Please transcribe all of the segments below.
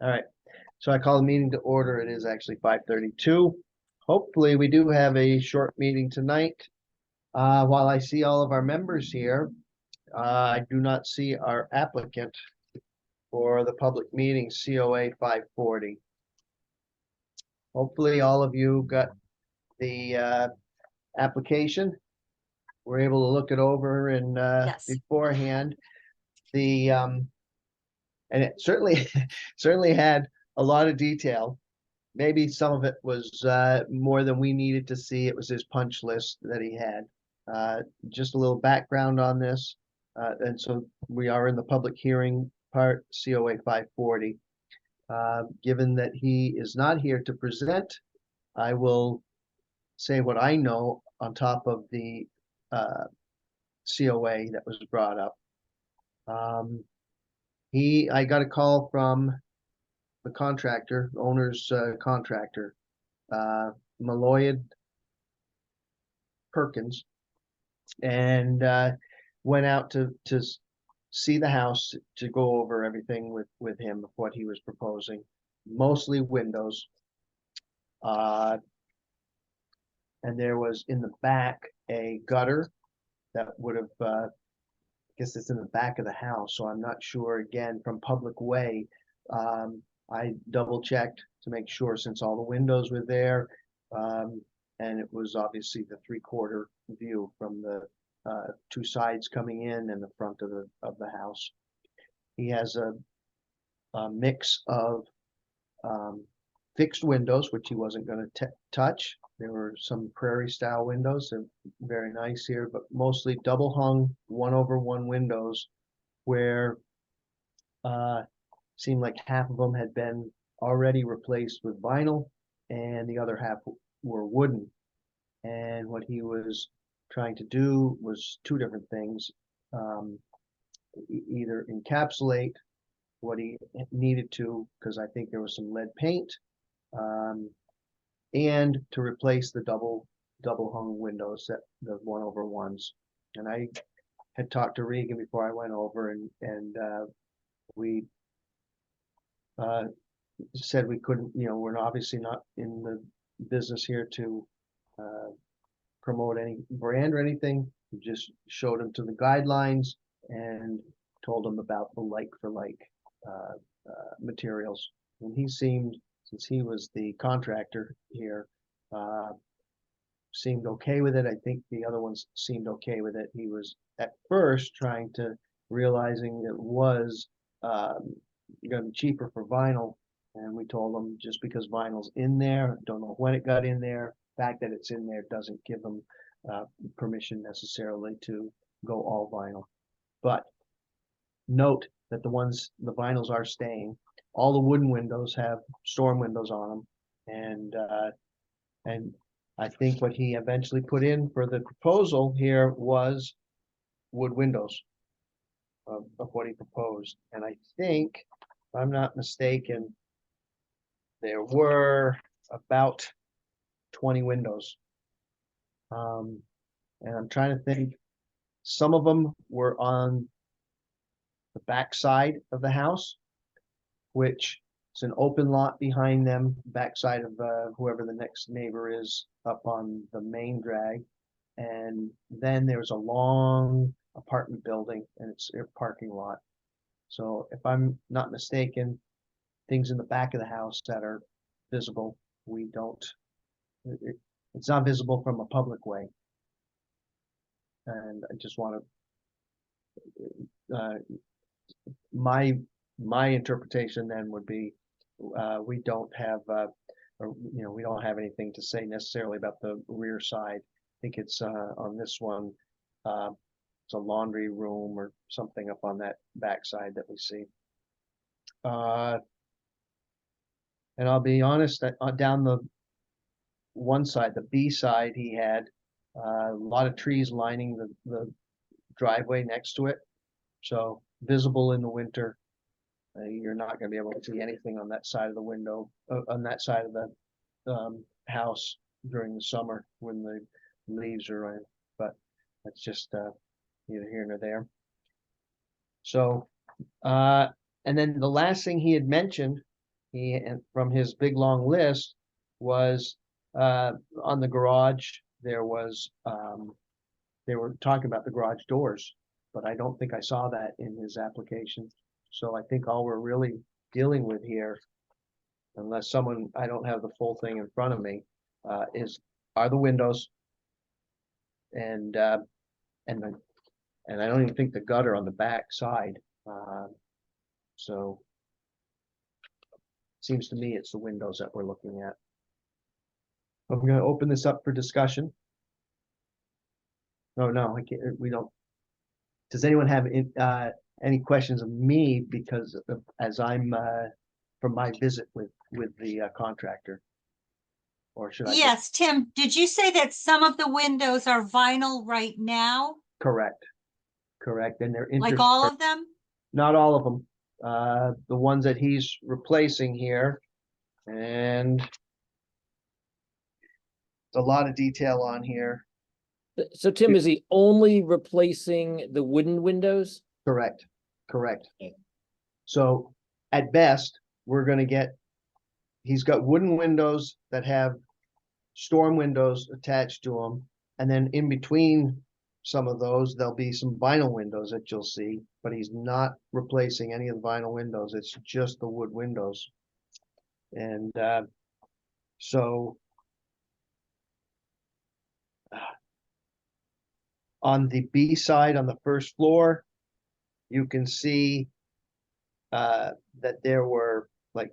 All right. So I call the meeting to order. It is actually 5:32. Hopefully, we do have a short meeting tonight. While I see all of our members here, I do not see our applicant for the public meeting, COA 540. Hopefully, all of you got the application. We're able to look it over and Yes. beforehand. The and it certainly certainly had a lot of detail. Maybe some of it was more than we needed to see. It was his punch list that he had. Just a little background on this. And so we are in the public hearing part, COA 540. Given that he is not here to present, I will say what I know on top of the COA that was brought up. I got a call from the contractor, the owner's contractor, Malloyd Perkins, and went out to see the house to go over everything with him of what he was proposing. Mostly windows, and there was in the back a gutter that would have. I guess it's in the back of the house, so I'm not sure. Again, from public way, I double checked to make sure since all the windows were there. And it was obviously the 3/4 view from the two sides coming in and the front of the house. He has a mix of fixed windows, which he wasn't going to touch. There were some prairie style windows, they're very nice here, but mostly double hung 1/1 windows where seemed like half of them had been already replaced with vinyl and the other half were wooden. And what he was trying to do was two different things. Either encapsulate what he needed to, because I think there was some lead paint, and to replace the double hung windows, that the 1/1s. And I had talked to Regan before I went over, and we said we couldn't, we're obviously not in the business here to promote any brand or anything. We just showed him to the guidelines and told him about the like for like materials. And he seemed, since he was the contractor here, seemed okay with it. I think the other ones seemed okay with it. He was at first trying to realizing it was going to be cheaper for vinyl. And we told him just because vinyl's in there, don't know when it got in there. The fact that it's in there doesn't give them permission necessarily to go all vinyl. But note that the vinyls are staying. All the wooden windows have storm windows on them, and I think what he eventually put in for the proposal here was wood windows of what he proposed. And I think, if I'm not mistaken, there were about 20 windows. And I'm trying to think, some of them were on the back side of the house, which is an open lot behind them, backside of whoever the next neighbor is up on the main drag. And then there's a long apartment building and it's a parking lot. So if I'm not mistaken, things in the back of the house that are visible, it's not visible from a public way. And I just want to, my interpretation then would be, we don't have, we don't have anything to say necessarily about the rear side. I think it's on this one, it's a laundry room or something up on that backside that we see. And I'll be honest, that down the one side, the B side, he had a lot of trees lining the driveway next to it. So visible in the winter, you're not going to be able to see anything on that side of the window, on that side of the house during the summer when the leaves are in. But that's just neither here nor there. So, and then the last thing he had mentioned and from his big long list was, on the garage, there was, they were talking about the garage doors, but I don't think I saw that in his application. So I think all we're really dealing with here, unless someone, I don't have the full thing in front of me, are the windows and, and the, and I don't even think the gutter on the back side. So seems to me it's the windows that we're looking at. I'm gonna open this up for discussion. No, I can't, we don't. Does anyone have any questions of me because of, as I'm from my visit with the contractor? Or should I just? Yes, Tim, did you say that some of the windows are vinyl right now? Correct, correct, and they're Like all of them? not all of them. The ones that he's replacing here, and a lot of detail on here. So Tim, is he only replacing the wooden windows? Correct, correct. Okay. So at best, we're gonna get, he's got wooden windows that have storm windows attached to them. And then in between some of those, there'll be some vinyl windows that you'll see, but he's not replacing any of the vinyl windows. It's just the wood windows. And so on the B side, on the first floor, you can see that there were like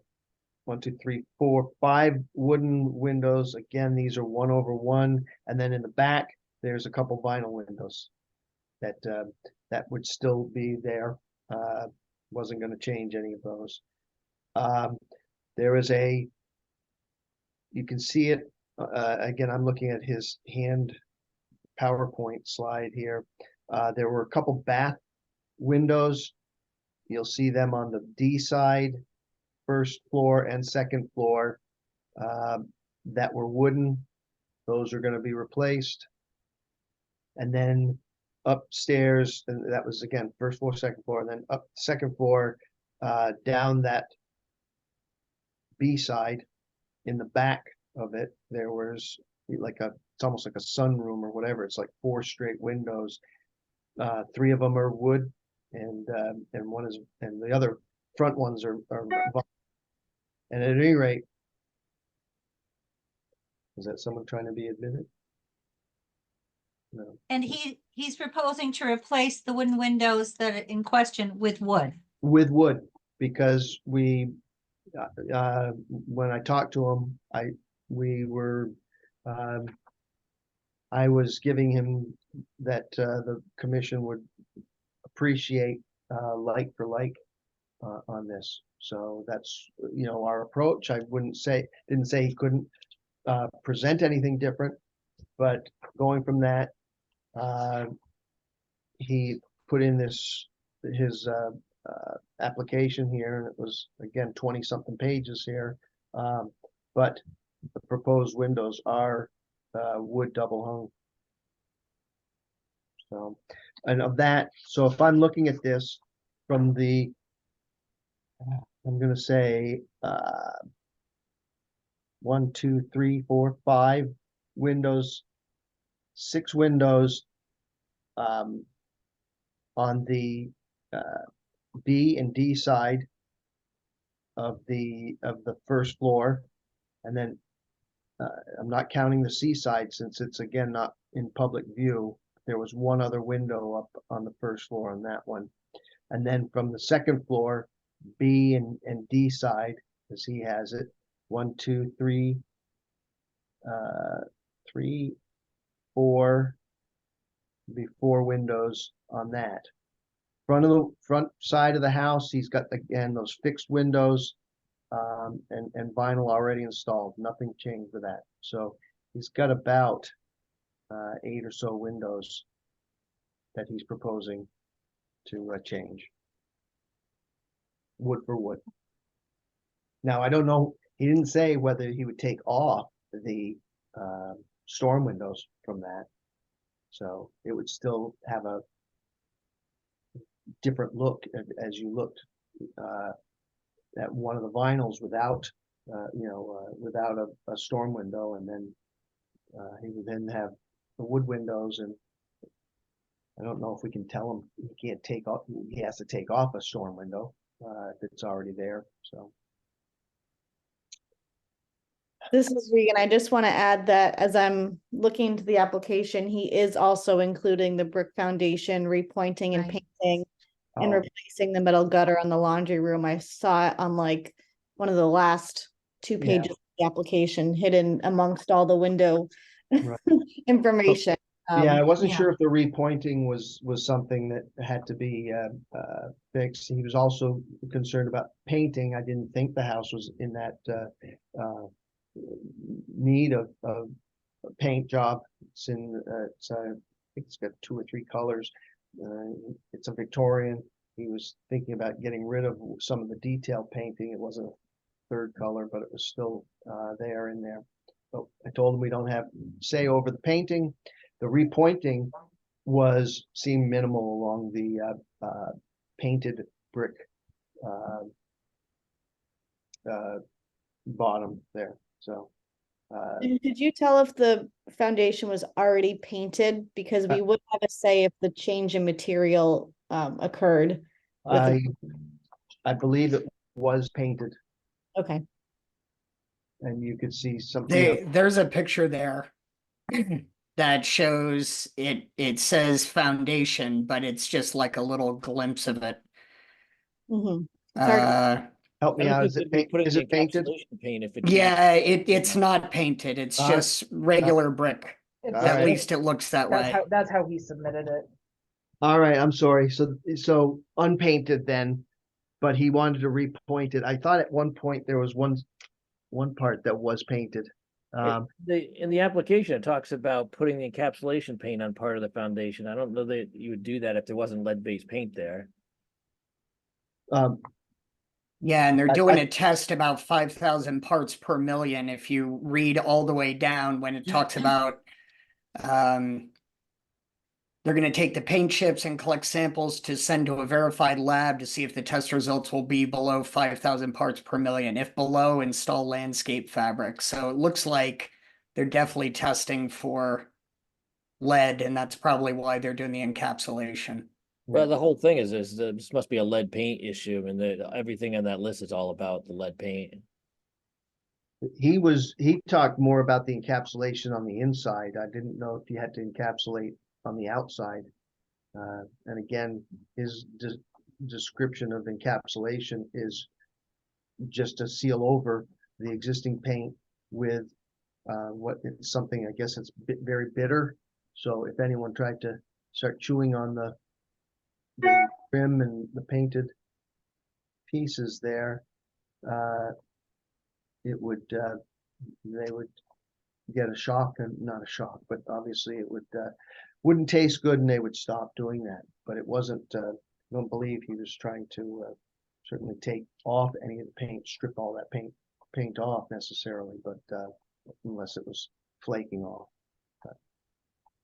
1, 2, 3, 4, 5 wooden windows. Again, these are 1/1. And then in the back, there's a couple vinyl windows that that would still be there. Wasn't going to change any of those. There is a, you can see it, again, I'm looking at his hand PowerPoint slide here. There were a couple bath windows. You'll see them on the D side, first floor and second floor, that were wooden. Those are going to be replaced. And then upstairs, and that was again first floor, second floor, and then up second floor, down that B side in the back of it, there was like a, it's almost like a sunroom or whatever. It's like 4 straight windows. 3 of them are wood, and one is, and the other front ones are and at any rate, is that someone trying to be admitted? No. And he's proposing to replace the wooden windows that are in question with wood. With wood, because we, when I talked to him, I was giving him that the commission would appreciate like for like on this. So that's, you know, our approach. I didn't say he couldn't present anything different, but going from that, he put in his application here, and it was again 20-something pages here, but the proposed windows are wood double hung. So, and of that, so if I'm looking at this from the, I'm gonna say 1, 2, 3, 4, 5 windows, 6 windows on the B and D side of the first floor, and then I'm not counting the C side since it's again not in public view. There was 1 other window up on the first floor on that one, and then from the second floor, B and D side, as he has it, 1, 2, 3, 3, 4, be 4 windows on that. Front side of the house, he's got again those fixed windows, and vinyl already installed. Nothing changed with that. So he's got about 8 or so windows that he's proposing to change, wood for wood. Now I don't know. He didn't say whether he would take off the storm windows from that, so it would still have a different look as you looked at one of the vinyls without, without a storm window, and then he would then have the wood windows, and I don't know if we can tell him he can't take off, he has to take off a storm window, if it's already there, so. This is Regan. I just want to add that as I'm looking into the application, he is also including the brick foundation, repointing and Right. painting and Oh, replacing the metal gutter on the laundry room. I saw it on like one of the last two Yeah. pages of the application, hidden amongst all the window Right. information. Yeah, I wasn't yeah. sure if the repointing was something that had to be fixed. He was also concerned about painting. I didn't think the house was in that need of a paint job. It's in I think it's got 2 or 3 colors. It's a Victorian. He was thinking about getting rid of some of the detail painting. It wasn't a 3rd color, but it was still there in there. So I told him we don't have say over the painting. The repointing seemed minimal along the painted brick bottom there. So And did you tell if the foundation was already painted? Because we would have a say if the change in material occurred. with I believe it was painted, Okay. and you could see something. There's a picture there that shows it. It says foundation, but it's just like a little glimpse of it. Mhm. hard to- Uh, Help me I would out. Is it consider putting is the it painted? encapsulation paint if it's. yeah, it's not painted. It's Uh, just regular brick. It's- All At right. least it looks that way. That's how he submitted it. All right, I'm sorry. So unpainted then, but he wanted to repoint it. I thought at one point there was one part that was painted. In the application, it talks about putting the encapsulation paint on part of the foundation. I don't know that you would do that if there wasn't lead-based paint there. Um, Yeah, and they're I- doing I- a test about 5,000 parts per million. If you read all the way down when it talks about, they're going to take the paint chips and collect samples to send to a verified lab to see if the test results will be below 5,000 parts per million. If below, install landscape fabric. So it looks like they're definitely testing for lead, and that's probably why they're doing the encapsulation. Well, the whole thing is this must be a lead paint issue, and everything on that list is all about the lead paint. he talked more about the encapsulation on the inside. I didn't know if you had to encapsulate on the outside. And again, his description of encapsulation is just to seal over the existing paint with what it's something, I guess it's very bitter. So if anyone tried to start chewing on the trim and the painted pieces there, it would they would get a shock, and not a shock, but obviously it wouldn't taste good, and they would stop doing that. But it wasn't. I don't believe he was trying to certainly take off any of the paint, strip all that paint off necessarily, but unless it was flaking off.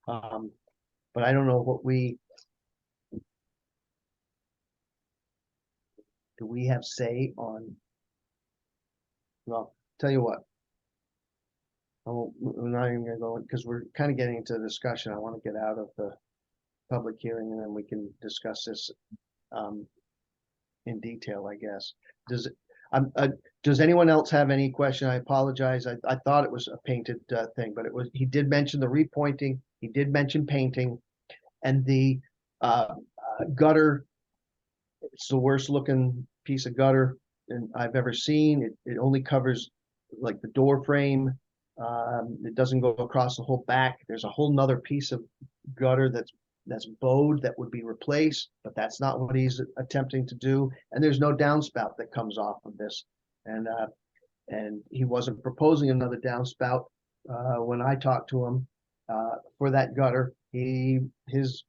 But I don't know what do we have say on. Well, tell you what. We're not even gonna go, because we're kind of getting into the discussion. I want to get out of the public hearing, and then we can discuss this in detail, I guess. Does anyone else have any question? I apologize. I thought it was a painted thing, but he did mention the repointing. He did mention painting, and the gutter. It's the worst looking piece of gutter I've ever seen. It only covers like the door frame. It doesn't go across the whole back. There's a whole nother piece of gutter that's bowed that would be replaced, but that's not what he's attempting to do. And there's no downspout that comes off of this. And he wasn't proposing another downspout when I talked to him for that gutter. His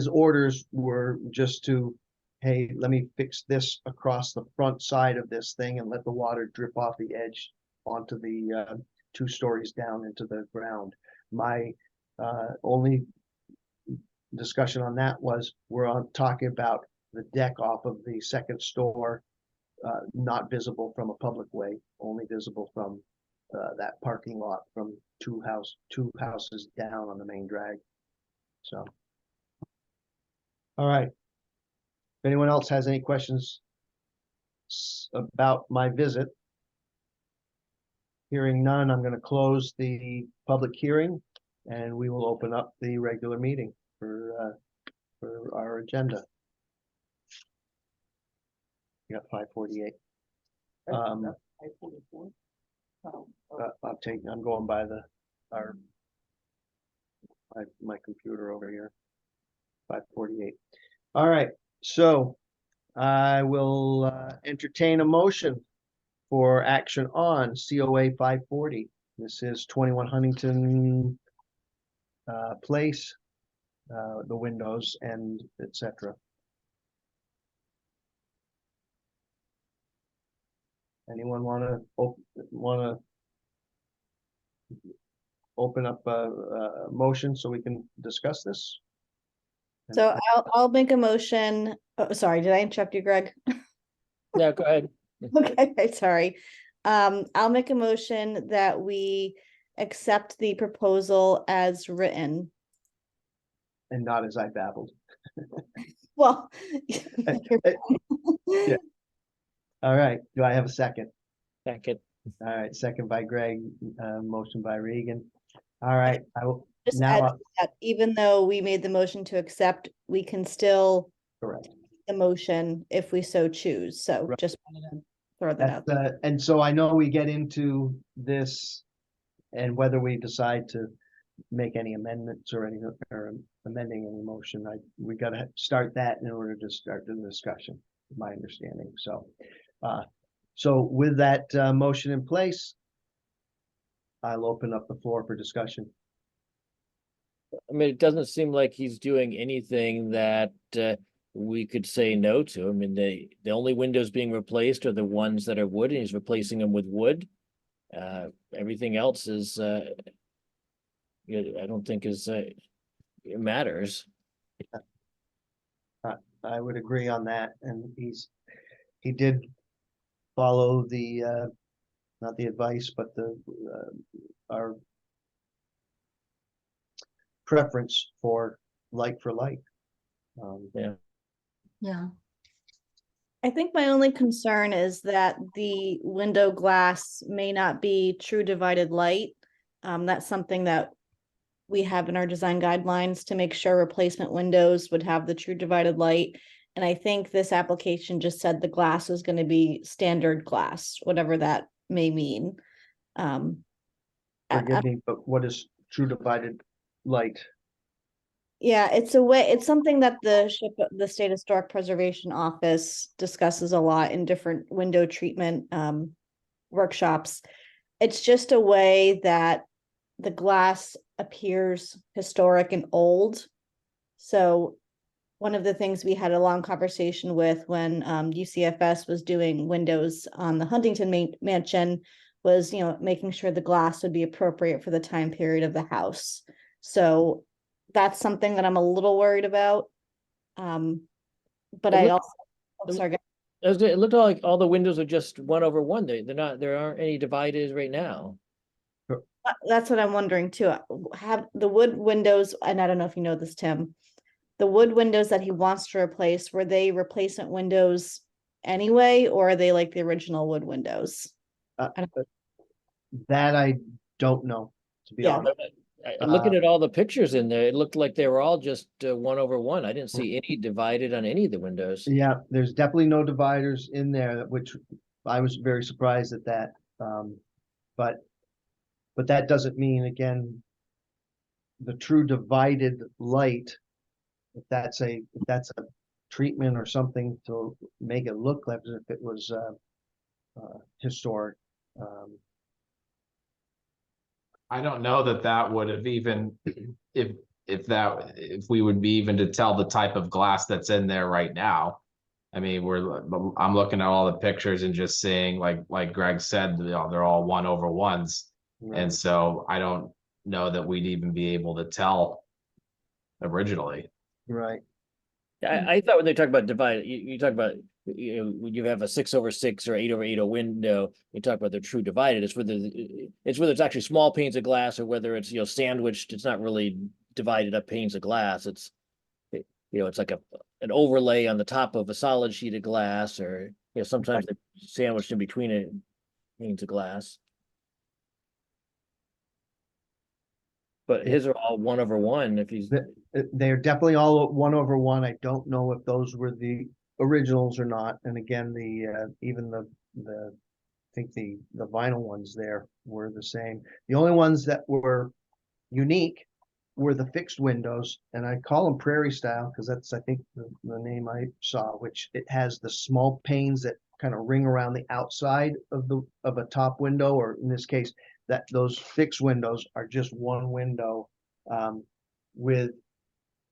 orders were just to, hey, let me fix this across the front side of this thing and let the water drip off the edge onto the 2 stories down into the ground. My only discussion on that was we're talking about the deck off of the second store not visible from a public way, only visible from that parking lot from two houses down on the main drag. So. All right. If anyone else has any questions about my visit? Hearing none, I'm going to close the public hearing and we will open up the regular meeting for our agenda. We got 5:48. I'm going by my computer over here. 5:48. All right, so I will entertain a motion for action on COA 540. This is 21 Huntington Place, the windows and etc. Anyone want to open up a motion so we can discuss this? So I'll make a motion. Oh, sorry, did I interrupt you, Greg? No, go ahead. Okay, sorry. I'll make a motion that we accept the proposal as written. And not as I babbled. Well. Yeah. All right, do I have a second? Second. All right, second by Greg, motion by Regan. All right, I will Just now, add that even though we made the motion to accept, we can still correct. the motion if we so choose. So Right. just wanted to throw that out. And so I know we get into this and whether we decide to make any amendments or amending any motion, we got to start that in order to start the discussion, my understanding. So with that motion in place, I'll open up the floor for discussion. I mean, it doesn't seem like he's doing anything that we could say no to. I mean, the only windows being replaced are the ones that are wood, and he's replacing them with wood. Everything else is, I don't think it matters. I would agree on that, and he did follow the not the advice, but our preference for like. Yeah. I think my only concern is that the window glass may not be true divided light. That's something that we have in our design guidelines to make sure replacement windows would have the true divided light. And I think this application just said the glass is going to be standard glass, whatever that may mean. Forgive me, but what is true divided light? Yeah, it's something that the State Historic Preservation Office discusses a lot in different window treatment workshops. It's just a way that the glass appears historic and old. So one of the things we had a long conversation with when UCFS was doing windows on the Huntington mansion was, making sure the glass would be appropriate for the time period of the house. So that's something that I'm a little worried about. But I'm sorry. It looked like all the windows are just 1/1. There aren't any divided right now. That's what I'm wondering too. Have the wood windows, and I don't know if you know this, Tim, the wood windows that he wants to replace, were they replacement windows anyway, or are they like the original wood windows? That I don't know, to be Yeah. honest. Looking at all the pictures in there, it looked like they were all just 1/1. I didn't see any divided on any of the windows. Yeah, there's definitely no dividers in there, which I was very surprised at that. But that doesn't mean, again, the true divided light, if that's a treatment or something to make it look like as if it was historic. I don't know that would have even, if we would be even to tell the type of glass that's in there right now. I mean, I'm looking at all the pictures and just seeing, like Greg said, they're all 1/1s. And so I don't know that we'd even be able to tell originally. Right. I thought when they talk about divided, you talk about when you have a 6/6 or 8/8 window, you talk about the true divided, it's whether it's actually small panes of glass or whether it's, sandwiched, it's not really divided up panes of glass, it's like an overlay on the top of a solid sheet of glass, or, sometimes they're sandwiched in between it, panes of glass. But his are all 1/1 if he's, They're definitely all 1/1. I don't know if those were the originals or not. And again, even the I think the vinyl ones there were the same. The only ones that were unique were the fixed windows, and I call them prairie style because that's, I think, the name I saw, which it has the small panes that kind of ring around the outside of a top window, or in this case, that those fixed windows are just one window with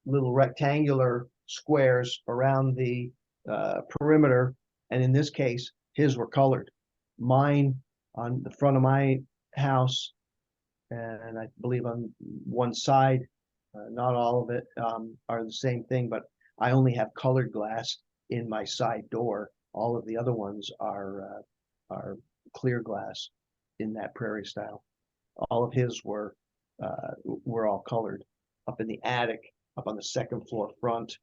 little rectangular squares around the perimeter. And in this case, his were colored. Mine, on the front of my house, and I believe on one side, not all of it, are the same thing, but I only have colored glass in my side door. All of the other ones are clear glass in that prairie style. All of his were all colored up in the attic, up on the second floor front,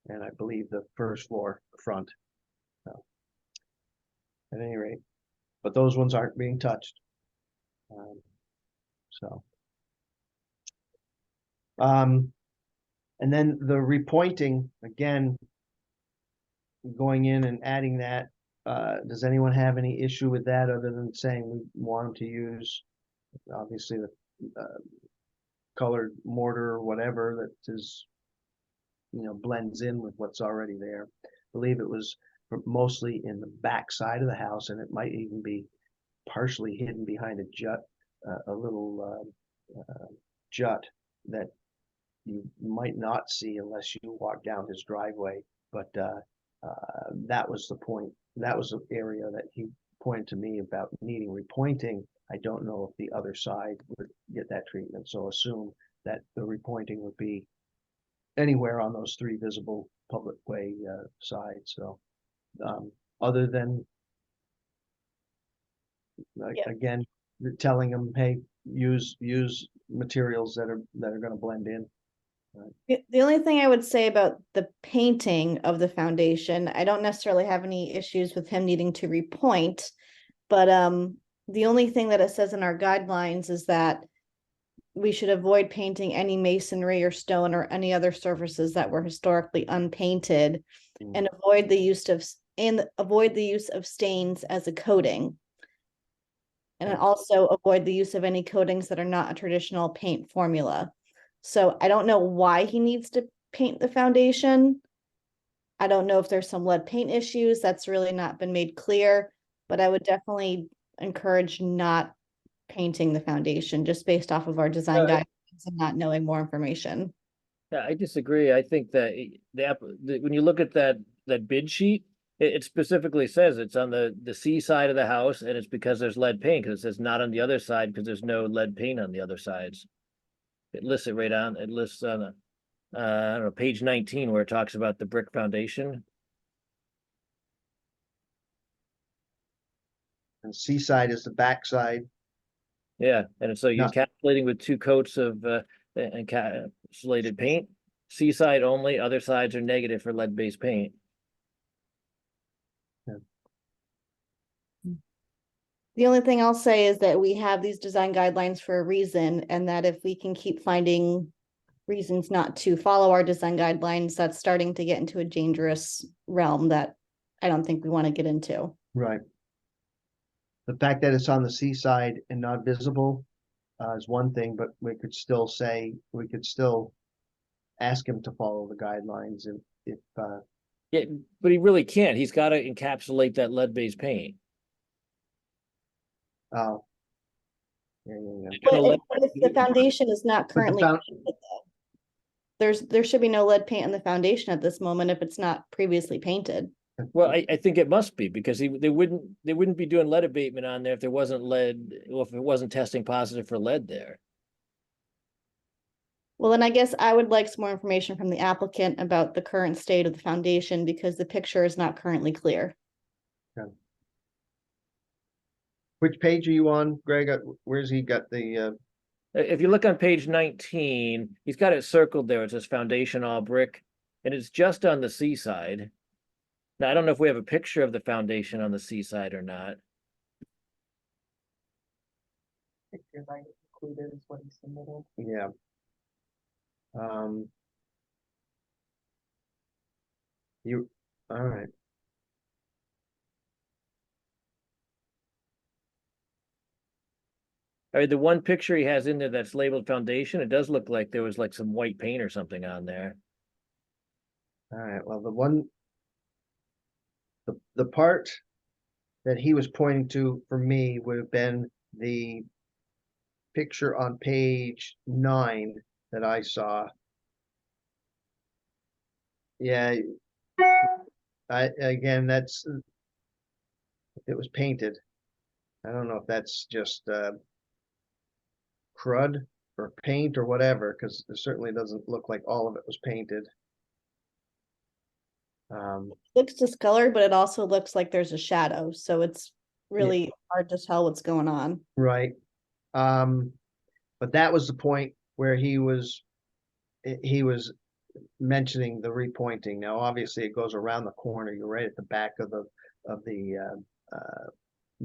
and I believe the first floor front. So, at any rate, but those ones aren't being touched. So, and then the repointing, again, going in and adding that, does anyone have any issue with that other than saying we want them to use, obviously, the colored mortar or whatever that is, blends in with what's already there? I believe it was mostly in the back side of the house, and it might even be partially hidden behind a jut, a little jut that you might not see unless you walk down his driveway. But that was the point. That was the area that he pointed to me about needing repointing. I don't know if the other side would get that treatment, so assume that the repointing would be anywhere on those three visible public way sides. So other than again, telling them, hey, use materials that are going to blend in. The only thing I would say about the painting of the foundation, I don't necessarily have any issues with him needing to repoint, but the only thing that it says in our guidelines is that we should avoid painting any masonry or stone or any other surfaces that were historically unpainted, and avoid the use of stains as a coating. And also avoid the use of any coatings that are not a traditional paint formula. So I don't know why he needs to paint the foundation. I don't know if there's some lead paint issues. That's really not been made clear, but I would definitely encourage not painting the foundation just based off of our design guidelines and not knowing more information. Yeah, I disagree. I think that when you look at that bid sheet, it specifically says it's on the C side of the house, and it's because there's lead paint, because it says not on the other side because there's no lead paint on the other sides. It lists it right on. It lists on I don't know, page 19, where it talks about the brick foundation. And seaside is the back side. Yeah, and so you're Not- encapsulating with 2 coats of encapsulated paint. C side only, other sides are negative for lead-based paint. The only thing I'll say is that we have these design guidelines for a reason, and that if we can keep finding reasons not to follow our design guidelines, that's starting to get into a dangerous realm that I don't think we want to get into. Right. The fact that it's on the seaside and not visible is one thing, but we could still ask him to follow the guidelines if Yeah, but he really can't. He's got to encapsulate that lead-based paint. oh. Yeah. But if the foundation is not currently found- painted, though, there should be no lead paint on the foundation at this moment if it's not previously painted. Well, I think it must be, because they wouldn't be doing lead abatement on there if there wasn't lead, or if it wasn't testing positive for lead there. Well, then I guess I would like some more information from the applicant about the current state of the foundation because the picture is not currently clear. Which page are you on, Greg? Where's he got the, If you look on page 19, he's got it circled there. It says foundation all brick, and it's just on the seaside. Now, I don't know if we have a picture of the foundation on the seaside or not. Picture right included is what he submitted. yeah. All right. I mean, the one picture he has in there that's labeled foundation, it does look like there was like some white paint or something on there. All right, well, the part that he was pointing to for me would have been the picture on page 9 that I saw. Yeah, again, it was painted. I don't know if that's just crud or paint or whatever, because it certainly doesn't look like all of it was painted. Looks discolored, but it also looks like there's a shadow, so it's really hard to tell what's going on. Right. But that was the point where he was mentioning the repointing. Now, obviously, it goes around the corner. You're right at the back of the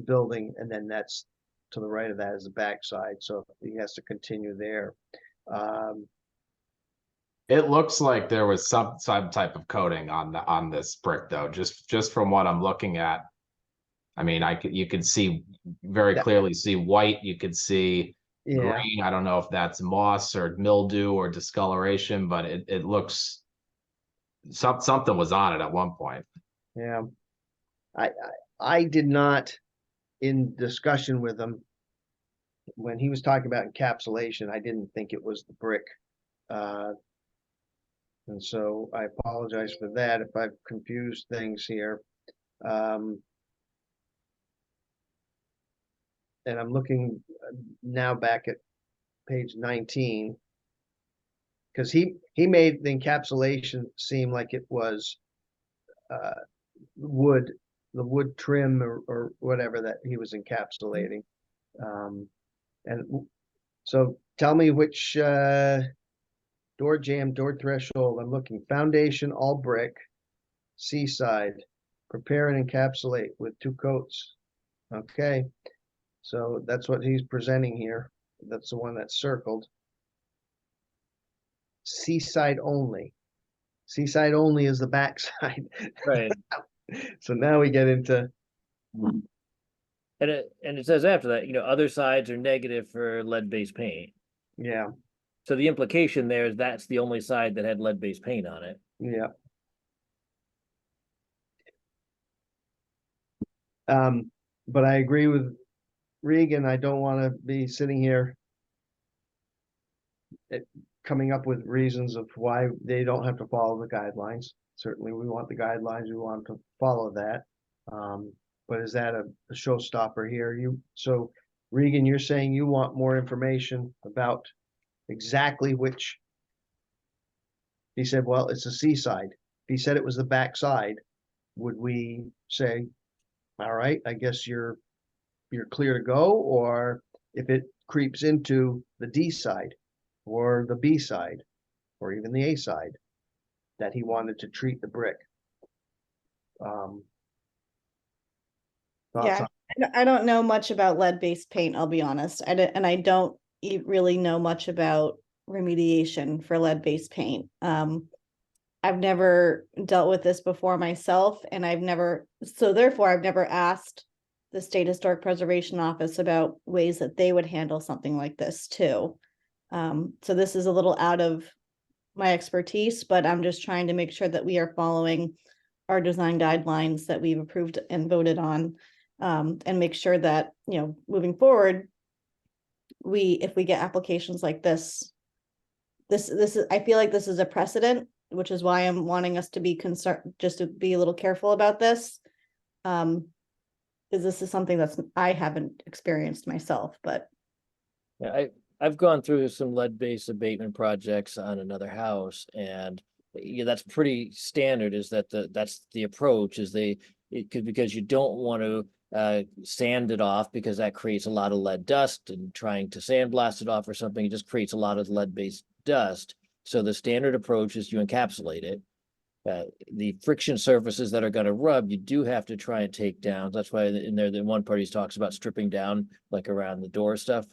building, and then that's to the right of that is the backside. So he has to continue there. It looks like there was some type of coating on this brick though, just from what I'm looking at. I mean, you could see very clearly see white, you could see green. I don't know if that's moss or mildew or discoloration, but it looks something was on it at one point. Yeah. I did not, in discussion with him, when he was talking about encapsulation, I didn't think it was the brick. And so I apologize for that if I've confused things here. And I'm looking now back at page 19, because he made the encapsulation seem like it was wood, the wood trim or whatever that he was encapsulating. And so tell me which door jamb, door threshold. I'm looking foundation, all brick, seaside, prepare and encapsulate with 2 coats. Okay. So that's what he's presenting here. That's the one that's circled. Seaside only. Seaside only is the backside. Right. So now we get into, And it says after that, other sides are negative for lead-based paint. yeah, So the implication there is that's the only side that had lead-based paint on it. yeah. But I agree with Regan. I don't want to be sitting here coming up with reasons of why they don't have to follow the guidelines. Certainly, we want the guidelines. We want to follow that. But is that a showstopper here? So Regan, you're saying you want more information about exactly which. He said, well, it's the seaside. If he said it was the backside, would we say, all right, I guess you're clear to go? Or if it creeps into the D side or the B side or even the A side, that he wanted to treat the brick. Yeah, I don't know much about lead-based paint, I'll be honest. I don't really know much about remediation for lead-based paint. I've never dealt with this before myself, and therefore I've never asked the State Historic Preservation Office about ways that they would handle something like this too. So this is a little out of my expertise, but I'm just trying to make sure that we are following our design guidelines that we've approved and voted on, and make sure that, moving forward, if we get applications like this is, I feel like this is a precedent, which is why I'm wanting us to be concerned, just to be a little careful about this. Because this is something I haven't experienced myself, but. Yeah, I've gone through some lead-based abatement projects on another house, and yeah, that's pretty standard, is that that's the approach, is because you don't want to sand it off, because that creates a lot of lead dust, and trying to sandblast it off or something, it just creates a lot of lead-based dust. So the standard approach is you encapsulate it. The friction surfaces that are going to rub, you do have to try and take down. That's why in there, the one party talks about stripping down, like around the door stuff,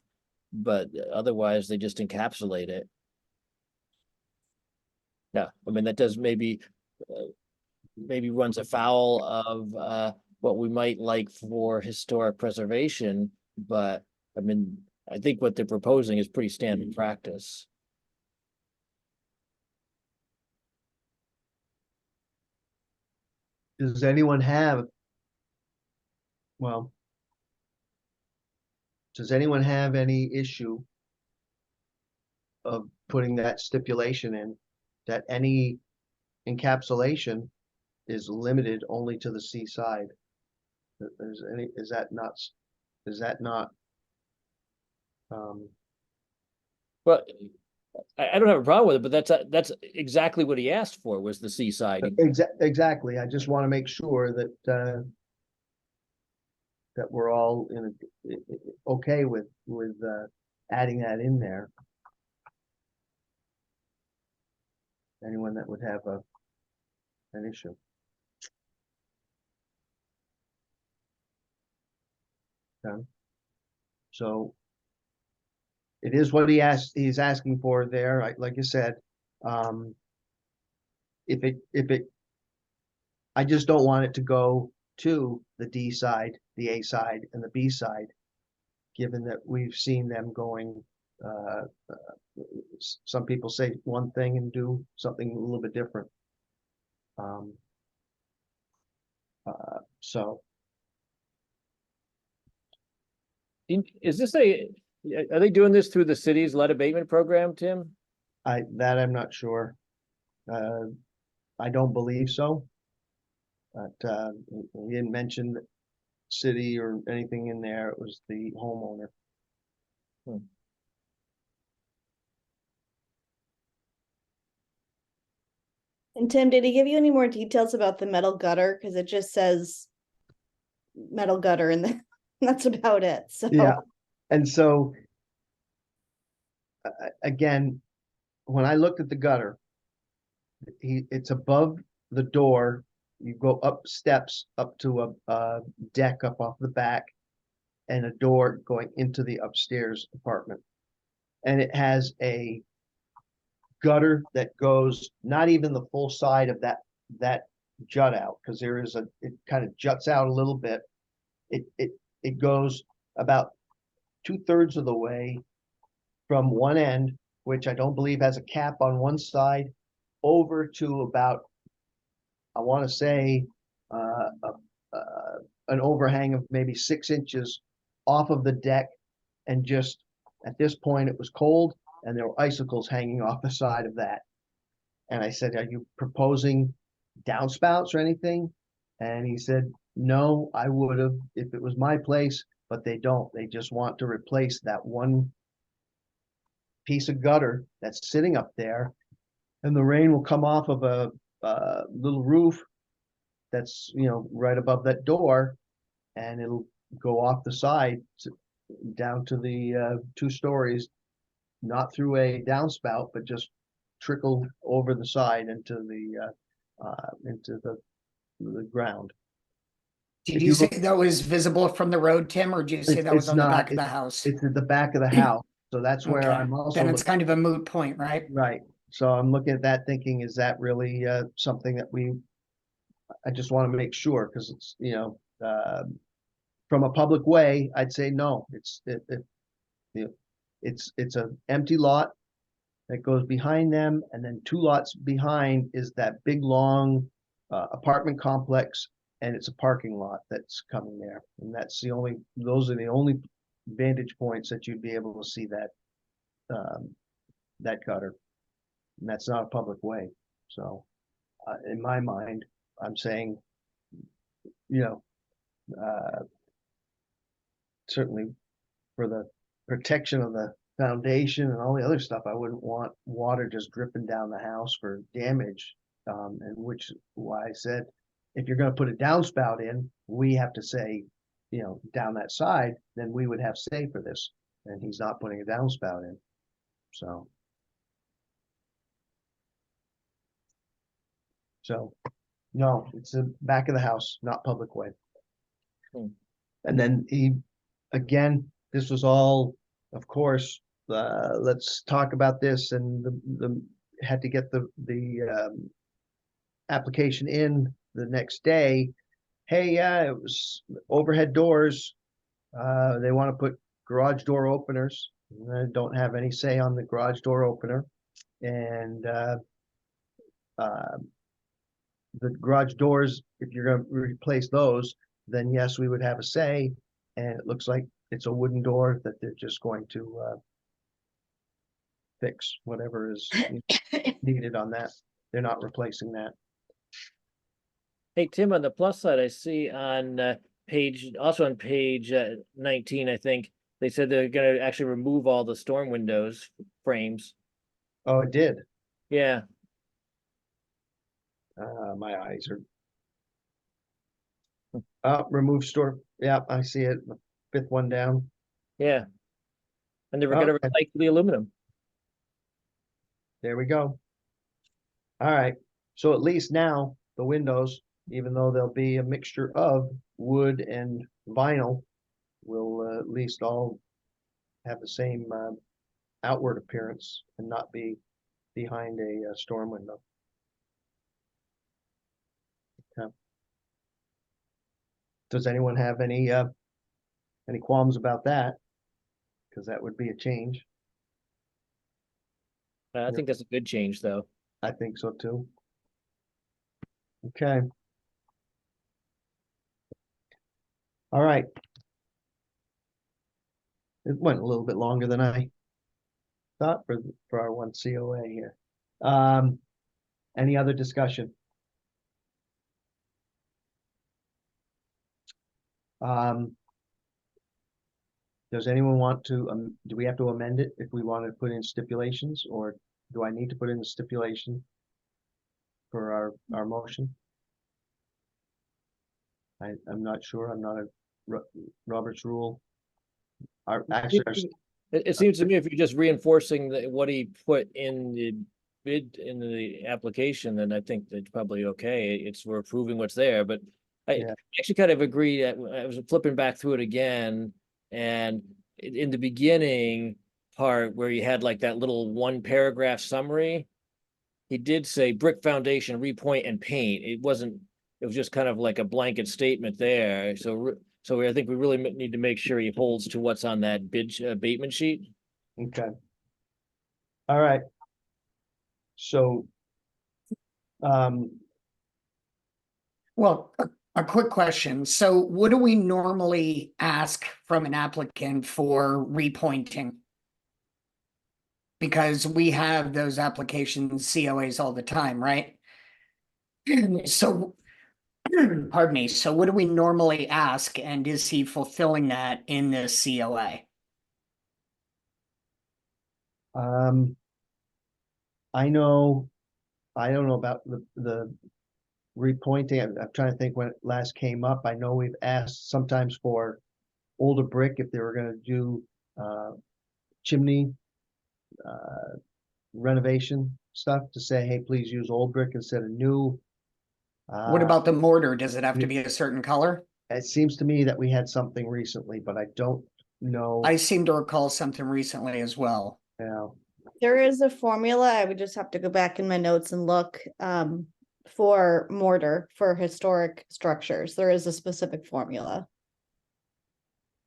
but otherwise they just encapsulate it. Yeah, I mean, that does maybe runs afoul of what we might like for historic preservation, but I mean, I think what they're proposing is pretty standard practice. Does anyone have? Well. Does anyone have any issue of putting that stipulation in, that any encapsulation is limited only to the seaside? Is that not? But I don't have a problem with it, but that's exactly what he asked for, was the seaside. Exactly. I just want to make sure that that we're all okay with adding that in there. Anyone that would have an issue. Okay. So it is what he's asking for there. Like you said, if it, I just don't want it to go to the D side, the A side, and the B side, given that we've seen them going, some people say one thing and do something a little bit different. So Is this are they doing this through the city's lead abatement program, Tim? I'm not sure. I don't believe so. But he didn't mention the city or anything in there. It was the homeowner. And Tim, did he give you any more details about the metal gutter? Because it just says metal gutter and that's about it. So Yeah. And so again, when I looked at the gutter, it's above the door. You go up steps up to a deck up off the back, and a door going into the upstairs apartment. And it has a gutter that goes not even the full side of that jut out, because it kind of juts out a little bit. It goes about 2/3 of the way from one end, which I don't believe has a cap on one side, over to about, I want to say, an overhang of maybe 6 inches off of the deck. And just at this point, it was cold and there were icicles hanging off the side of that. And I said, "Are you proposing downspouts or anything?" And he said, "No, I would have if it was my place, but they don't. They just want to replace that one piece of gutter that's sitting up there, and the rain will come off of a little roof that's, right above that door, and it'll go off the side down to the 2 stories, not through a downspout, but just trickle over the side into the ground." Did If you you say look, that was visible from the road, Tim, or did you say that was it's on the not. back of the house? It's at the back of the house, so that's where Okay, I'm also then it's looking. kind of a moot point, right? Right. So I'm looking at that thinking, is that really something that I just want to make sure, because it's, from a public way, I'd say no. It's an empty lot that goes behind them, and then 2 lots behind is that big long apartment complex, and it's a parking lot that's coming there. And those are the only vantage points that you'd be able to see that gutter. And that's not a public way. So in my mind, I'm saying, certainly for the protection of the foundation and all the other stuff, I wouldn't want water just dripping down the house for damage. And which why I said, if you're gonna put a downspout in, we have to say, down that side, then we would have say for this. And he's not putting a downspout in. So. No, it's the back of the house, not public way. Hmm. And then again, this was all, of course, let's talk about this, and the had to get the application in the next day. Hey, yeah, it was overhead doors. They want to put garage door openers. I don't have any say on the garage door opener. And the garage doors, if you're gonna replace those, then yes, we would have a say. And it looks like it's a wooden door that they're just going to fix whatever is needed on that. They're not replacing that. Hey, Tim, on the plus side, I see on also on page 19, I think, they said they're gonna actually remove all the storm windows frames. Oh, it did. Yeah, My eyes are. Remove store. Yeah, I see it. The fifth one down. yeah. And they were gonna Okay. replace the aluminum. There we go. All right. So at least now the windows, even though there'll be a mixture of wood and vinyl, will at least all have the same outward appearance and not be behind a storm window. Okay. Does anyone have any qualms about that? Because that would be a change. I think that's a good change, though. I think so too. Okay. All right. It went a little bit longer than I thought for our one COA here. Any other discussion? Does anyone want to, do we have to amend it if we want to put in stipulations, or do I need to put in a stipulation for our motion? I'm not sure. I'm not a Robert's rule. Actually, It seems to me if you're just reinforcing what he put in the bid in the application, then I think that's probably okay. We're approving what's there, but I Yeah. actually kind of agree that I was flipping back through it again, and in the beginning part where you had like that little one paragraph summary, he did say brick foundation, repoint and paint. It was just kind of like a blanket statement there. So I think we really need to make sure he holds to what's on that bid abatement sheet. okay. All right. So, Well, a quick question. So what do we normally ask from an applicant for repointing? Because we have those applications, COAs all the time, right? So, pardon me. So what do we normally ask, and is he fulfilling that in this COA? I don't know about the repointing. I'm trying to think when it last came up. I know we've asked sometimes for older brick if they were gonna do chimney renovation stuff, to say, hey, please use old brick instead of new. What about the mortar? Does it have to be a certain color? It seems to me that we had something recently, but I don't know. I seem to recall something recently as well. Now. There is a formula. I would just have to go back in my notes and look for mortar for historic structures. There is a specific formula.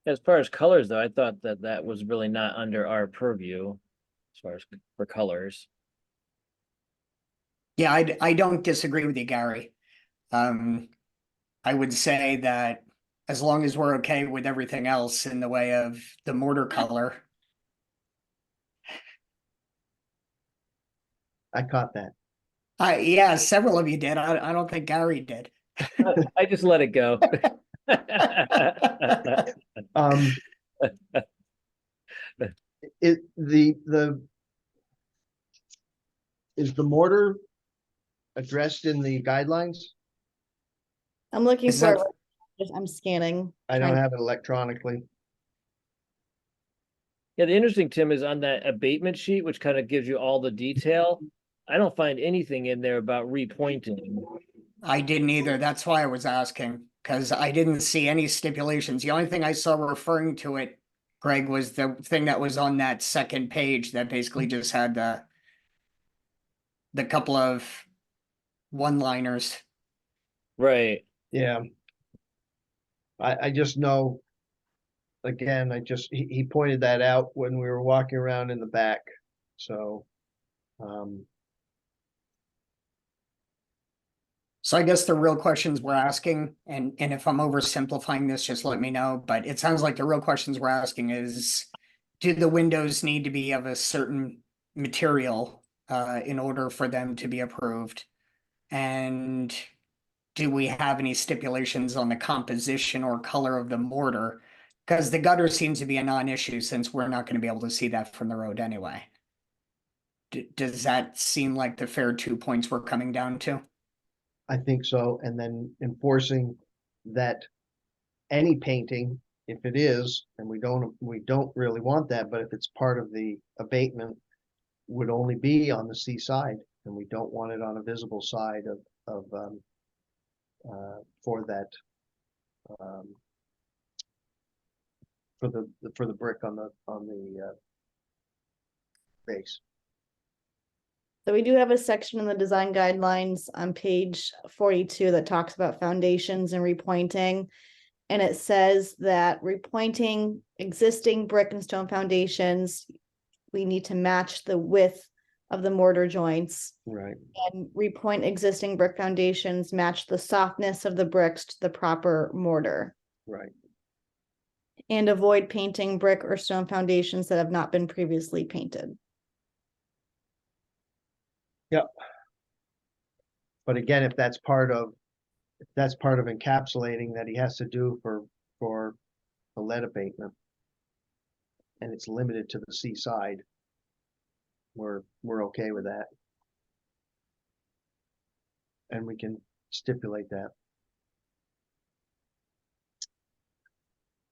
As far as colors, though, I thought that was really not under our purview as far as for colors. Yeah, I don't disagree with you, Gary. I would say that as long as we're okay with everything else in the way of the mortar color. I caught that. Yeah, several of you did. I don't think Gary did. I just let it go. Um, Is the mortar addressed in the guidelines? I'm looking Is for, that- I'm scanning. I don't trying- have it electronically. Yeah, the interesting, Tim, is on that abatement sheet, which kind of gives you all the detail. I don't find anything in there about repointing. I didn't either. That's why I was asking, because I didn't see any stipulations. The only thing I saw referring to it, Greg, was the thing that was on that second page that basically just had the couple of one-liners. Right. Yeah. I just know, again, he pointed that out when we were walking around in the back, so. So I guess the real questions we're asking, and if I'm oversimplifying this, just let me know, but it sounds like the real questions we're asking is, do the windows need to be of a certain material in order for them to be approved? And do we have any stipulations on the composition or color of the mortar? Because the gutter seems to be a non-issue since we're not going to be able to see that from the road anyway. Does that seem like the fair 2 points we're coming down to? I think so, and then enforcing that any painting, if it is, and we don't really want that, but if it's part of the abatement, would only be on the seaside, and we don't want it on a visible side of for that for the brick on the base. So we do have a section in the design guidelines on page 42 that talks about foundations and repointing. And it says that repointing existing brick and stone foundations, we need to match the width of the mortar joints. Right. And repoint existing brick foundations, match the softness of the bricks to the proper mortar. Right. And avoid painting brick or stone foundations that have not been previously painted. Yep. But again, if that's part of encapsulating that he has to do for the lead abatement, and it's limited to the seaside, we're okay with that. And we can stipulate that.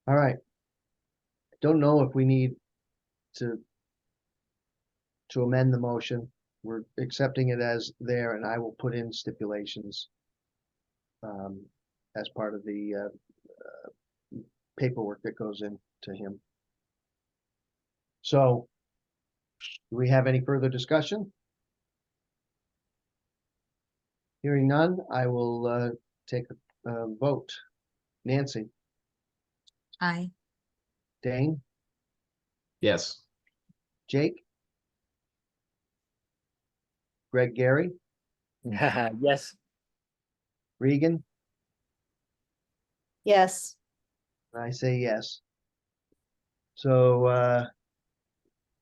All right. I don't know if we need to amend the motion. We're accepting it as there, and I will put in stipulations as part of the paperwork that goes in to him. So, do we have any further discussion? Hearing none, I will take a vote. Nancy, Aye. Dane, Yes. Jake, Greg, Gary, Yes. Regan, Yes. I say yes. So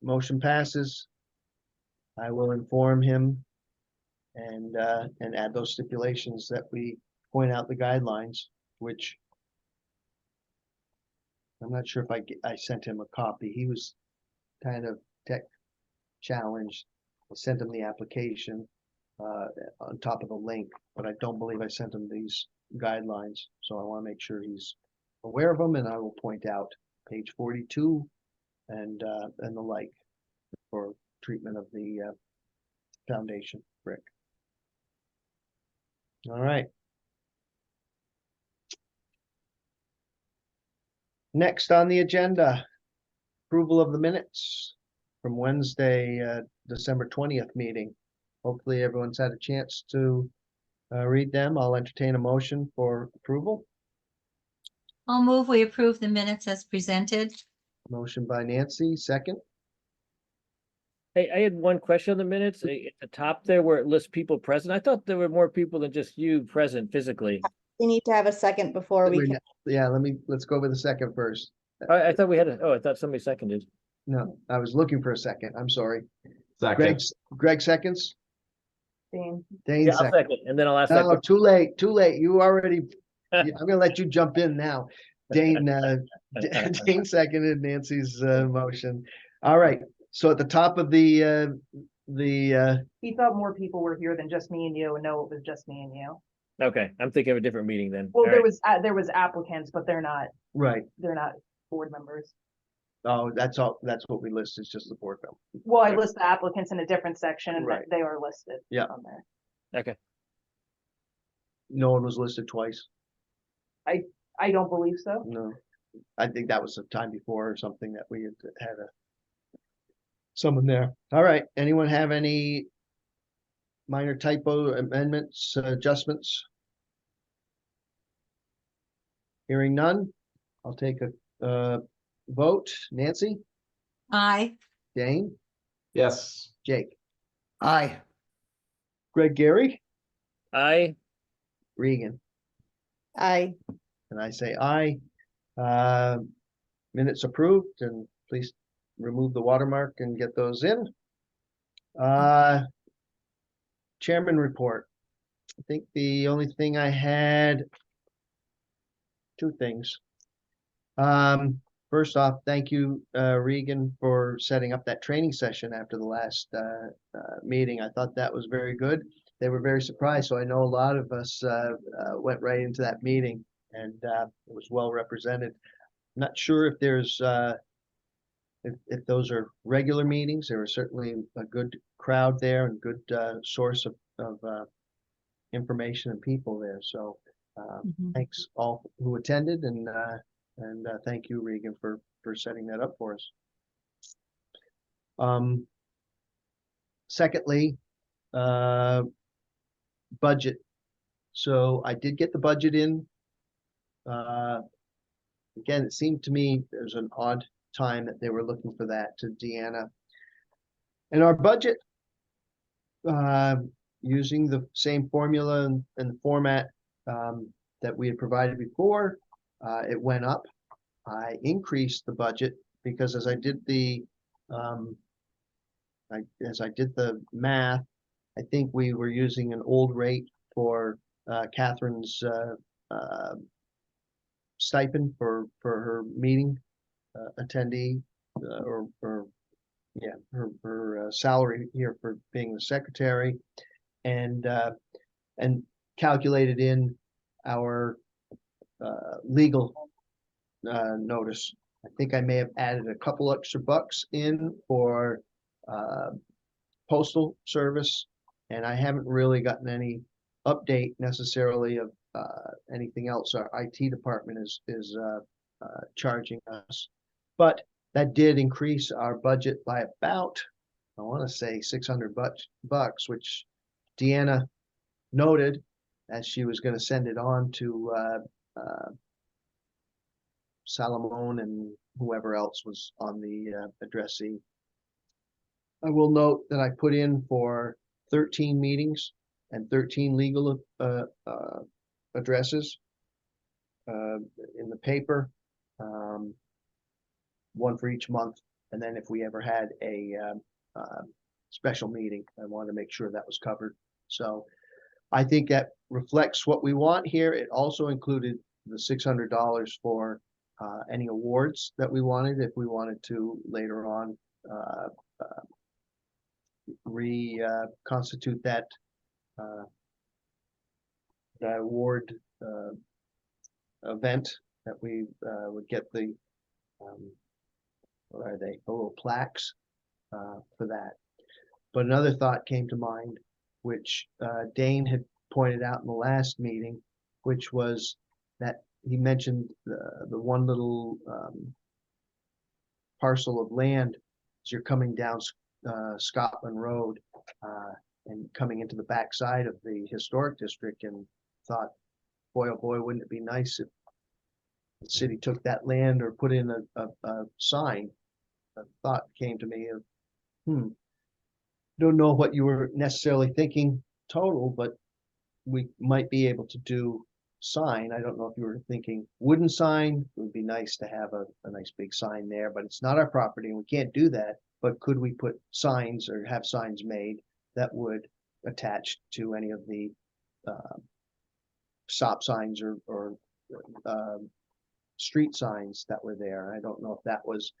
motion passes. I will inform him and add those stipulations that we point out the guidelines, which I'm not sure if I sent him a copy. He was kind of tech challenged. I sent him the application on top of the link, but I don't believe I sent him these guidelines. So I want to make sure he's aware of them, and I will point out page 42 and the like for treatment of the foundation brick. All right. Next on the agenda, approval of the minutes from Wednesday, December 20th meeting. Hopefully everyone's had a chance to read them. I'll entertain a motion for approval. I'll move we approve the minutes as presented. Motion by Nancy, second. Hey, I had one question on the minutes. At the top there where it lists people present, I thought there were more people than just you present physically. We need to have a second before we can. Yeah, let's go with the second first. I thought we had I thought somebody seconded. No, I was looking for a second. I'm sorry. Second. Greg seconds. Dane. Dane Yeah, I'll seconds. second, and then I'll ask that No, question. too late, too late. You already, I'm gonna let you jump in now. Dane, Dane seconded Nancy's motion. All right, So at the top of the, He thought more people were here than just me and you, and no, it was just me and you. Okay, I'm thinking of a different meeting then. Well, All there right. was applicants, but right, they're not board members. oh, that's all, that's what we list, is just the board member. Well, I list the applicants in a different section and Right. they are listed. Yeah. On there. Okay, No one was listed twice, I don't believe so. no. I think that was the time before or something that we had someone there. All right, anyone have any minor typo amendments, adjustments? Hearing none, I'll take a vote. Nancy, Aye. Dane, Yes. Jake, Aye. Greg, Gary, I, Regan, I, and I say aye. Minutes approved, and please remove the watermark and get those in. Chairman report. I think the only thing I had, two things. First off, thank you, Regan, for setting up that training session after the last meeting. I thought that was very good. They were very surprised, so I know a lot of us went right into that meeting, and it was well represented. Not sure if there's if those are regular meetings. There was certainly a good crowd there and good source of information and people there. So Mhm. thanks all who attended, and thank you, Regan, for setting that up for us. Secondly, budget. So I did get the budget in. Again, it seemed to me there's an odd time that they were looking for that to Deanna. And our budget, using the same formula and format that we had provided before, it went up. I increased the budget because as I did the math, I think we were using an old rate for Catherine's stipend for her meeting attendee, or yeah, her salary here for being the secretary, and calculated in our legal notice. I think I may have added a couple extra bucks in for postal service, and I haven't really gotten any update necessarily of anything else our IT department is charging us. But that did increase our budget by about, I want to say 600 bucks, which Deanna noted as she was going to send it on to Salomon and whoever else was on the addressee. I will note that I put in for 13 meetings and 13 legal addresses in the paper, one for each month. And then if we ever had a special meeting, I wanted to make sure that was covered. So I think that reflects what we want here. It also included the $600 for any awards that we wanted, if we wanted to later on reconstitute that award event, that we would get the what are they, the little plaques for that. But another thought came to mind, which Dane had pointed out in the last meeting, which was that he mentioned the one little parcel of land as you're coming down Scotland Road and coming into the backside of the historic district, and thought, boy, oh boy, wouldn't it be nice if the city took that land or put in a sign. A thought came to me of, don't know what you were necessarily thinking total, but we might be able to do sign. I don't know if you were thinking wooden sign. It would be nice to have a nice big sign there, but it's not our property and we can't do that. But could we put signs or have signs made that would attach to any of the stop signs or street signs that were there? I don't know if that was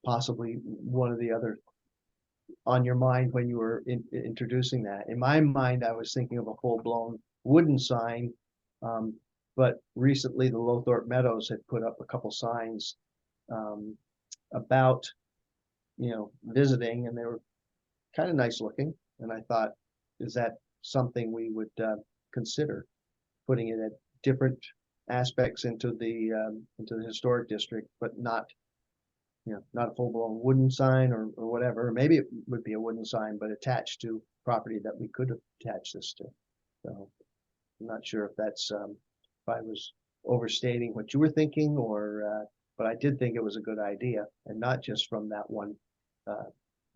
possibly one or the other on your mind when you were introducing that. In my mind, I was thinking of a full-blown wooden sign. But recently the Lowthorpe Meadows had put up a couple signs about, visiting, and they were kind of nice looking. And I thought, is that something we would consider putting it at different aspects into the historic district, but not not a full-blown wooden sign or whatever. Maybe it would be a wooden sign, but attached to property that we could attach this to. So I'm not sure if that's if I was overstating what you were thinking, or but I did think it was a good idea, and not just from that one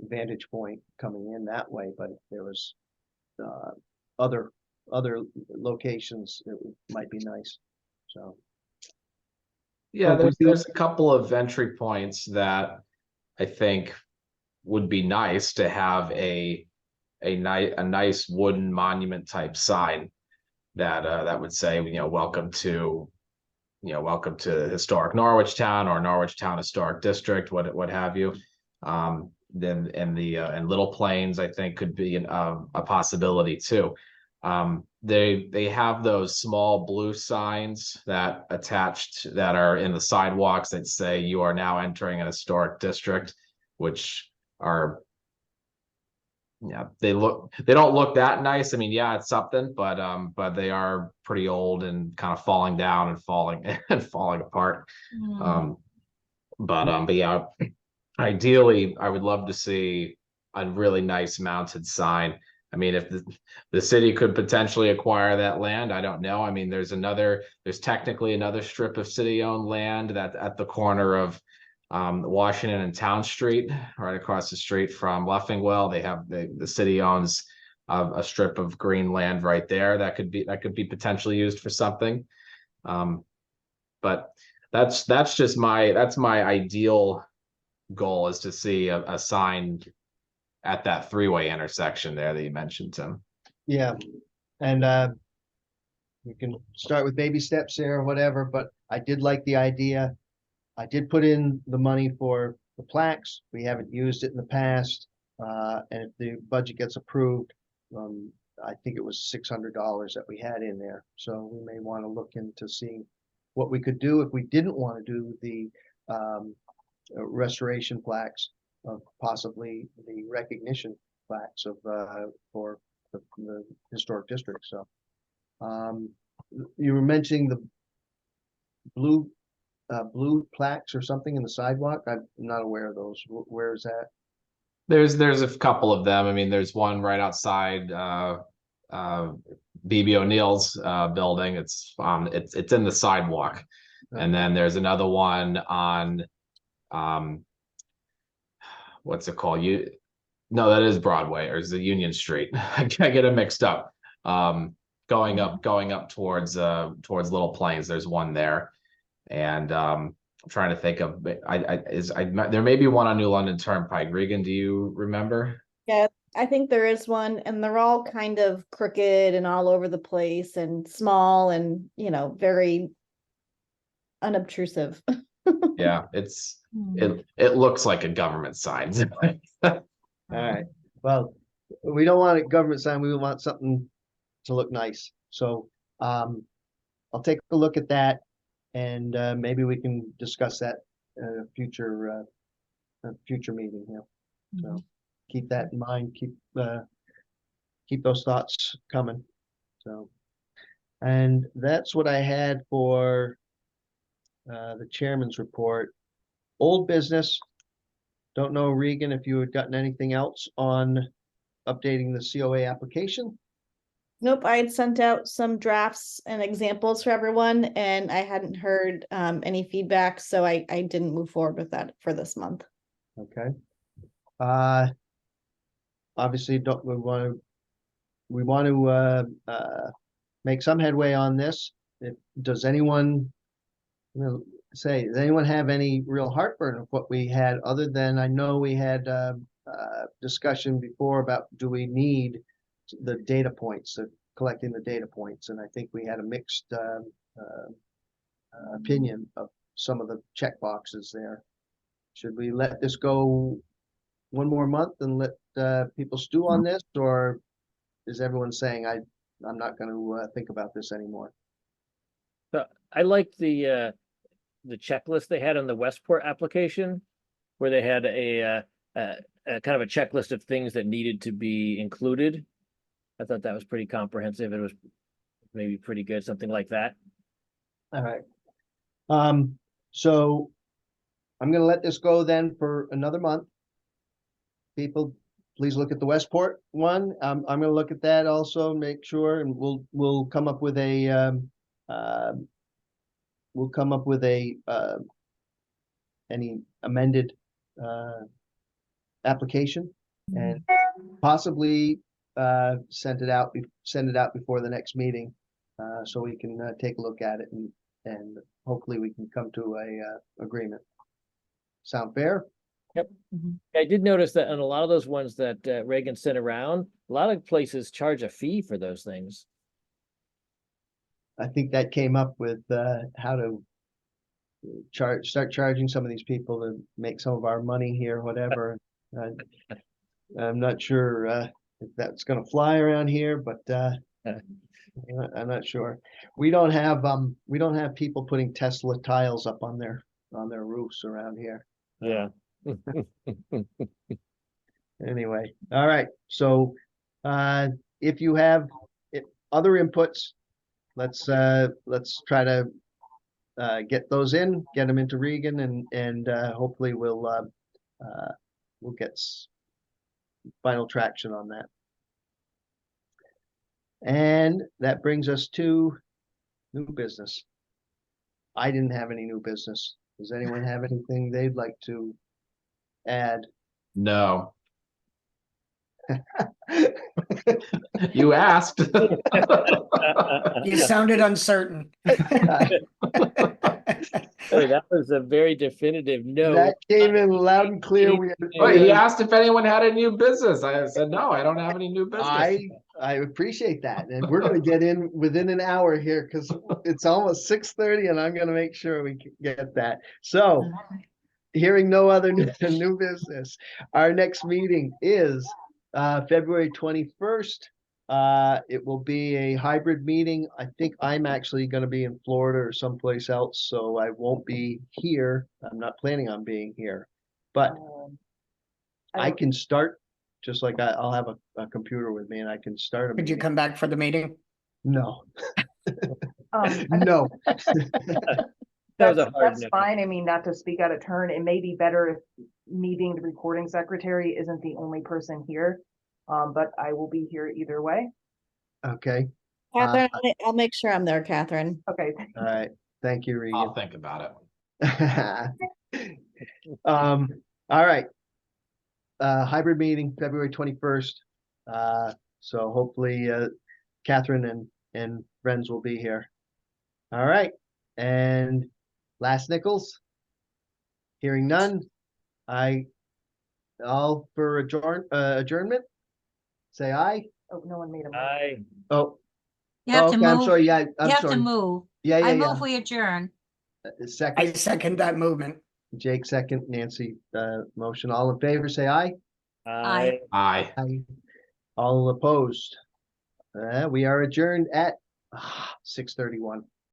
vantage point coming in that way, but if there was other locations, it might be nice. So Yeah, But there's a couple of entry points that I think would be nice to have a nice wooden monument type sign that would say, welcome to historic Norwich Town or Norwich Town Historic District, what have you. Then and Little Plains, I think, could be a possibility too. They have those small blue signs that are in the sidewalks that say you are now entering an historic district, which are, they don't look that nice. I mean, yeah, it's something, but they are pretty old and kind of falling down and falling apart. But yeah, ideally I would love to see a really nice mounted sign. I mean, if the city could potentially acquire that land, I don't know. I mean, there's technically another strip of city-owned land that at the corner of Washington and Town Street, right across the street from Leffingwell. The city owns a strip of green land right there that could be potentially used for something. But that's my ideal goal, is to see a sign at that three-way intersection there that you mentioned, Tim. yeah, and we can start with baby steps there or whatever, but I did like the idea. I did put in the money for the plaques. We haven't used it in the past. And if the budget gets approved, I think it was $600 that we had in there. So we may want to look into seeing what we could do if we didn't want to do the restoration plaques, of possibly the recognition plaques for the historic district. So you were mentioning the blue plaques or something in the sidewalk. I'm not aware of those. Where is that? There's a couple of them. I mean, there's one right outside BB O'Neill's building. It's in the sidewalk. And then there's another one on what's it called? No, that is Broadway, or is it Union Street? I get it mixed up. Going up towards Little Plains, there's one there. And I'm trying to think of, there may be one on New London Turnpike. Regan, do you remember? Yeah, I think there is one, and they're all kind of crooked and all over the place and small and, very unobtrusive. Yeah, it looks like a government sign. All right. Well, we don't want a government sign. We want something to look nice. So I'll take a look at that, and maybe we can discuss that at a future meeting here. So keep that in mind. Keep those thoughts coming. So, and that's what I had for the chairman's report. Old business. Don't know, Regan, if you had gotten anything else on updating the COA application. Nope, I had sent out some drafts and examples for everyone, and I hadn't heard any feedback, so I didn't move forward with that for this month. Okay. Obviously, we want to make some headway on this. Does anyone does anyone have any real heartburn of what we had, other than, I know we had discussion before about, do we need the data points, collecting the data points, and I think we had a mixed opinion of some of the check boxes there. should we let this go one more month and let people stew on this, or is everyone saying I'm not going to think about this anymore? So I liked the checklist they had on the Westport application, where they had a kind of a checklist of things that needed to be included. I thought that was pretty comprehensive. It was maybe pretty good, something like that. All right. So I'm going to let this go then for another month. People, please look at the Westport one. I'm going to look at that also, make sure, and we'll come up with a any amended application and possibly send it out before the next meeting, so we can take a look at it and hopefully we can come to a agreement. Sound fair? I did notice that on a lot of those ones that Reagan sent around, a lot of places charge a fee for those things. I think that came up with how to start charging some of these people to make some of our money here, whatever. I'm not sure if that's gonna fly around here, but I'm not sure. We don't have people putting Tesla tiles up on their roofs around here. Yeah. Anyway, all right. So if you have other inputs, let's try to get those in, get them into Regan, and hopefully we'll get final traction on that. And that brings us to new business. I didn't have any new business. Does anyone have anything they'd like to add? No. You asked. You sounded uncertain. Hey, that was a very definitive no. That came in loud and clear. Well, he asked if anyone had a new business. I said, no, I don't have any new business. I appreciate that, and we're gonna get in within an hour here because it's almost 6:30, and I'm gonna make sure we get that. So, hearing no other new business, our next meeting is February 21st. It will be a hybrid meeting. I think I'm actually going to be in Florida or someplace else, so I won't be here. I'm not planning on being here, but I can start just like I'll have a computer with me and I can start a Could you meeting. come back for the meeting? No, I no. That was a hard That's no. fine. I mean, not to speak out of turn, it may be better if me being the recording secretary isn't the only person here. But I will be here either way. Okay, Catherine, I'll make sure I'm there, Catherine. Okay. all right. Thank you, Regan. I'll think about it. All right. Hybrid meeting, February 21st. So hopefully, Catherine and friends will be here. All right. And last Nichols? Hearing none. All for adjournment? Say aye. Oh, no one made a motion. I Oh, You have to okay, I'm move. sorry. Yeah, You I'm have to sorry. move. Yeah, I yeah, move we adjourn. yeah. I Second, second that movement. Jake second, Nancy, motion. All in favor, say aye. Aye. Aye. Aye. All opposed. We are adjourned at 6:31.